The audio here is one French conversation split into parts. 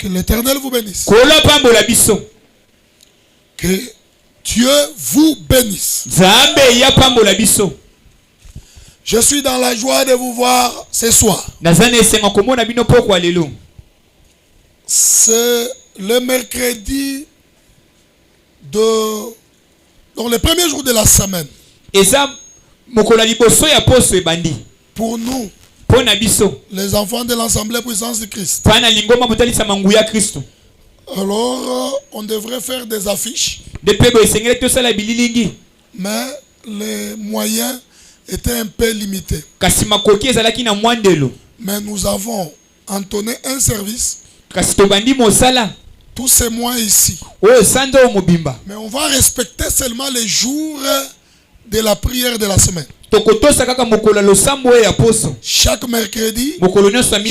Que l'Éternel vous bénisse. Que Dieu vous bénisse. Je suis dans la joie de vous voir ce soir. C'est le mercredi dans le premier jour de la semaine. Pour nous, les enfants de l'Assemblée Puissance de Christ. Alors, on devrait faire des affiches. Mais les moyens étaient un peu limités. Mais nous avons entonné un service tous ces mois ici. Mais on va respecter seulement les jours de la prière de la semaine. Chaque mercredi,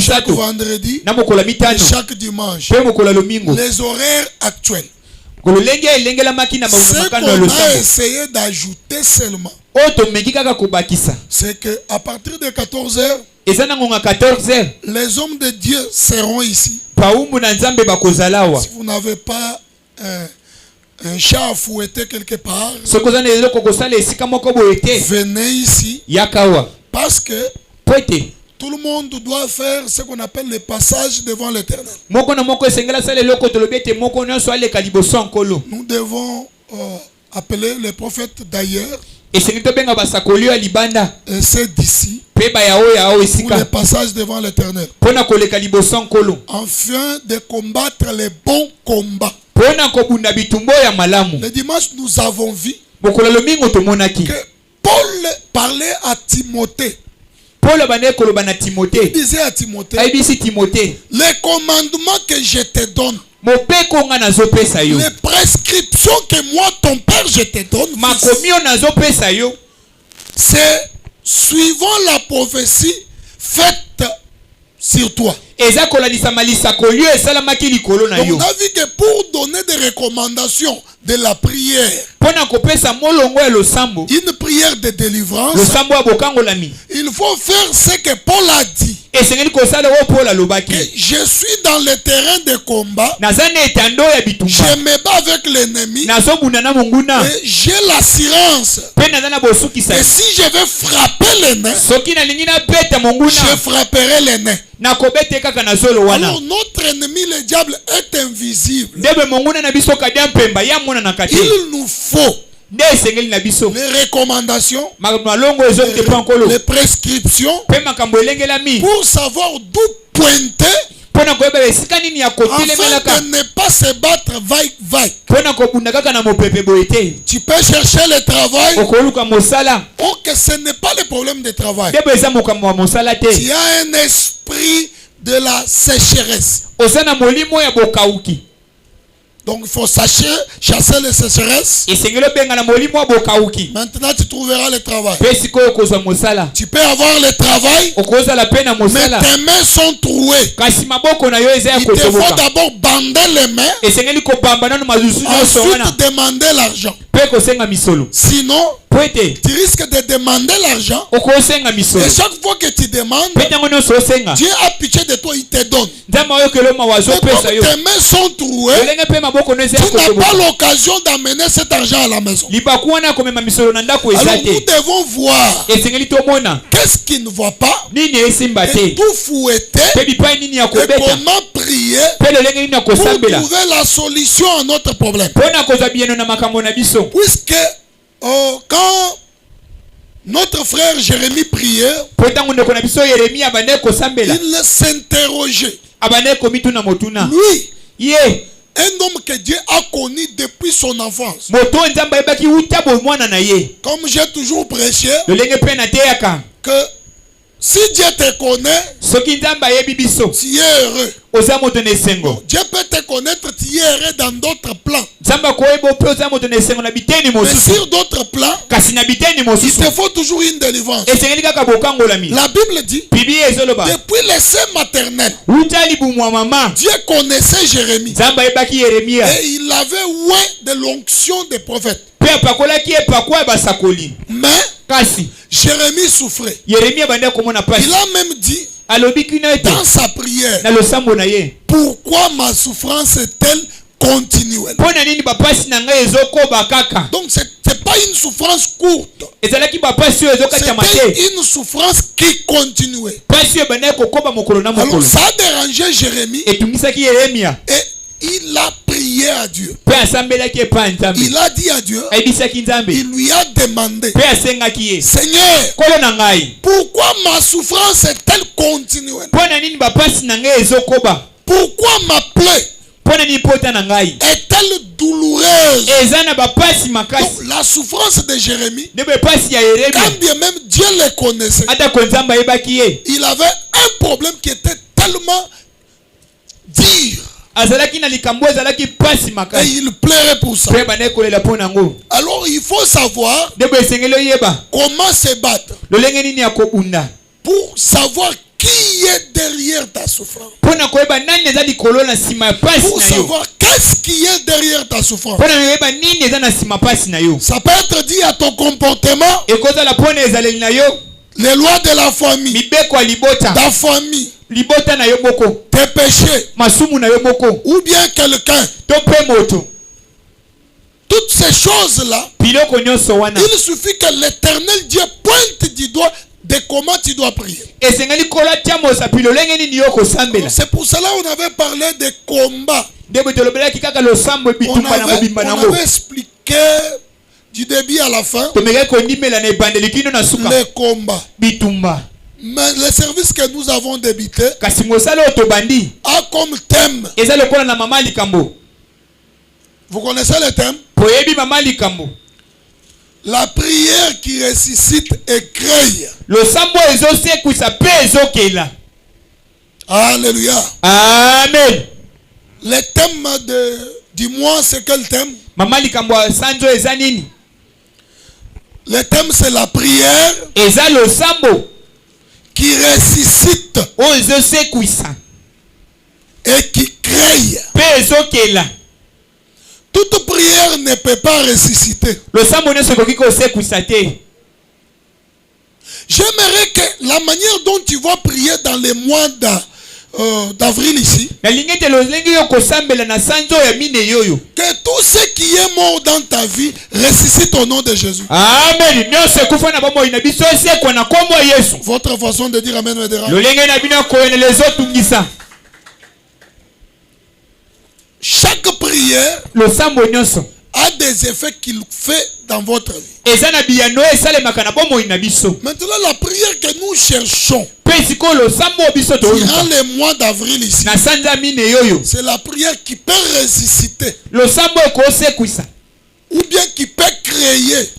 chaque vendredi et chaque dimanche. Les horaires actuels. Ce qu'on a essayé d'ajouter seulement, c'est qu'à partir de 14h, les hommes de Dieu seront ici. Si vous n'avez pas un chat à fouetter quelque part, venez ici. Parce que tout le monde doit faire ce qu'on appelle le passage devant l'Éternel. Nous devons appeler les prophètes d'ailleurs et c'est d'ici pour le passage devant l'Éternel, afin de combattre les bons combats. Le dimanche, nous avons vu que Paul parlait à Timothée. Il disait à Timothée, les commandements que je te donne, les prescriptions que moi, ton père, je te donne, c'est suivant la prophétie faite sur toi. Donc on a vu que pour donner des recommandations de la prière, une prière de délivrance, il faut faire ce que Paul a dit. Que je suis dans le terrain de combat, je me bats avec l'ennemi et j'ai l'assurance que si je vais frapper les nains, je frapperai les nains. Alors notre ennemi le diable est invisible. Il nous faut les recommandations, les prescriptions pour savoir d'où pointer afin de ne pas se battre vaille. Tu peux chercher le travail. Ok, ce n'est pas le problème de travail. Tu as un esprit de la sécheresse. Donc il faut chasser les sécheresses. Maintenant tu trouveras le travail. Tu peux avoir le travail, mais tes mains sont trouées. Il te faut d'abord bander les mains, ensuite demander l'argent. Sinon, tu risques de demander l'argent. Et chaque fois que tu demandes, Dieu a pitié de toi, il te donne. Mais comme tes mains sont trouées, tu n'as pas l'occasion d'amener cet argent à la maison. Alors nous devons voir qu'est-ce qui ne va pas, et tout fouetter, et comment prier pour trouver la solution à notre problème. Puisque quand notre frère Jérémie priait, il s'interrogeait. Lui, un homme que Dieu a connu depuis son enfance. Comme j'ai toujours prêché, que si Dieu te connaît, tu es heureux. Dieu peut te connaître, tu es heureux dans d'autres plans. Mais sur d'autres plans, il te faut toujours une délivrance. La Bible dit, depuis le sein maternel, Dieu connaissait Jérémie. Et il avait loin de l'onction des prophètes. Mais Jérémie souffrait. Il a même dit, dans sa prière, pourquoi ma souffrance est-elle continuelle? Donc c'est pas une souffrance courte, c'était une souffrance qui continuait. Alors ça a dérangé Jérémie et il a prié à Dieu. Il a dit à Dieu, il lui a demandé, Seigneur, pourquoi ma souffrance est-elle continuelle? Pourquoi ma plaie est-elle douloureuse? Donc, la souffrance de Jérémie, quand bien même Dieu le connaissait, il avait un problème qui était tellement dur. Et il plairait pour ça. Alors il faut savoir comment se battre pour savoir qui est derrière ta souffrance. Pour savoir qu'est-ce qui est derrière ta souffrance. Ça peut être dit à ton comportement, les lois de la famille, ta famille, tes péchés, ou bien quelqu'un. Toutes ces choses-là, il suffit que l'Éternel Dieu pointe du doigt de comment tu dois prier. C'est pour cela qu'on avait parlé de combat. On avait expliqué du début à la fin les combats. Mais le service que nous avons débuté a comme thème. Vous connaissez le thème? La prière qui ressuscite et crée. Alléluia. Amen. Le thème du mois, c'est quel thème? Le thème, c'est la prière qui ressuscite et qui crée. Toute prière ne peut pas ressusciter. J'aimerais que la manière dont tu vas prier dans les mois d'avril ici, que tout ce qui est mort dans ta vie ressuscite au nom de Jésus. Amen. Votre façon de dire amen me dérange. Chaque prière a des effets qu'il fait dans votre vie. Maintenant, la prière que nous cherchons durant les mois d'avril ici, c'est la prière qui peut ressusciter ou bien qui peut créer.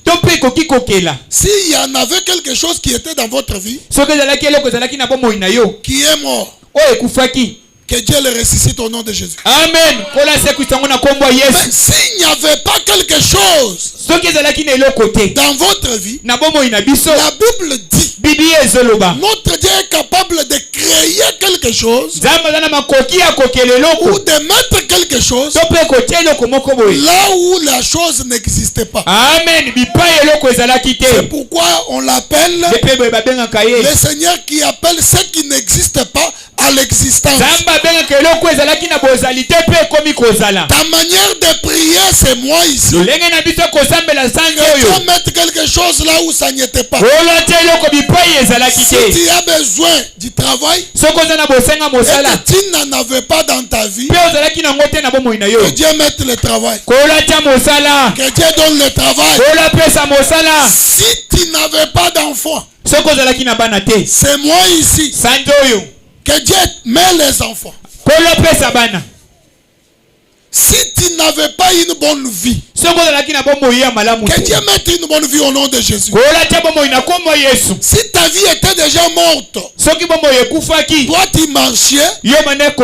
S'il y en avait quelque chose qui était dans votre vie qui est mort, que Dieu le ressuscite au nom de Jésus. Amen. Mais s'il n'y avait pas quelque chose dans votre vie, la Bible dit notre Dieu est capable de créer quelque chose ou de mettre quelque chose là où la chose n'existait pas. Amen. C'est pourquoi on l'appelle le Seigneur qui appelle ce qui n'existe pas à l'existence. Ta manière de prier, c'est moi ici. Que Dieu mette quelque chose là où ça n'était pas. Si tu as besoin du travail et que tu n'en avais pas dans ta vie, que Dieu mette le travail. Que Dieu donne le travail. Si tu n'avais pas d'enfant, c'est moi ici. Que Dieu met les enfants. Si tu n'avais pas une bonne vie, que Dieu mette une bonne vie au nom de Jésus. Si ta vie était déjà morte, toi tu marchais, mais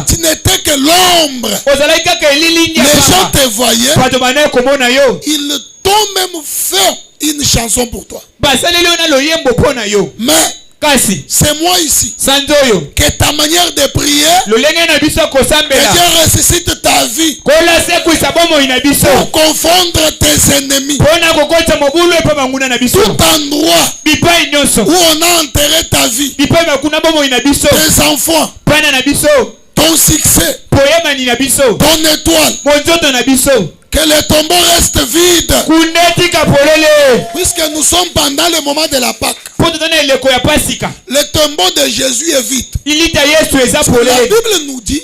tu n'étais que l'ombre. Les gens te voyaient, ils t'ont même fait une chanson pour toi. Mais c'est moi ici. Que ta manière de prier, que Dieu ressuscite ta vie pour confondre tes ennemis. Tout endroit où on a enterré ta vie, tes enfants, ton succès, ton étoile, que le tombeau reste vide. Puisque nous sommes pendant le moment de la Pâque. Le tombeau de Jésus est vide. La Bible nous dit,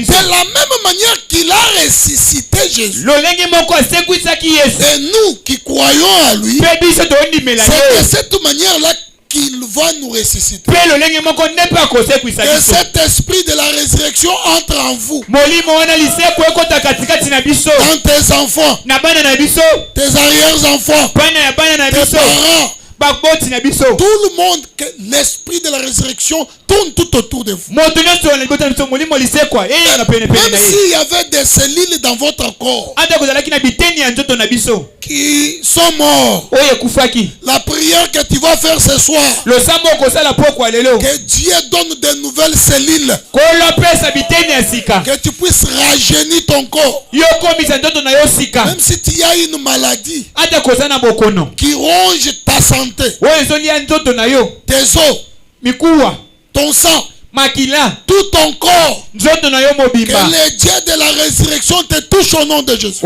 de la même manière qu'il a ressuscité Jésus, et nous qui croyons à lui, c'est de cette manière-là qu'il va nous ressusciter. Que cet esprit de la résurrection entre en vous, dans tes enfants, tes arrière-enfants, tes parents, tout le monde, que l'esprit de la résurrection tourne tout autour de vous. Même s'il y avait des cellules dans votre corps qui sont morts, la prière que tu vas faire ce soir, que Dieu donne de nouvelles cellules, que tu puisses rajeunir ton corps. Même si tu as une maladie qui ronge ta santé, tes os, ton sang, tout ton corps, que le Dieu de la résurrection te touche au nom de Jésus.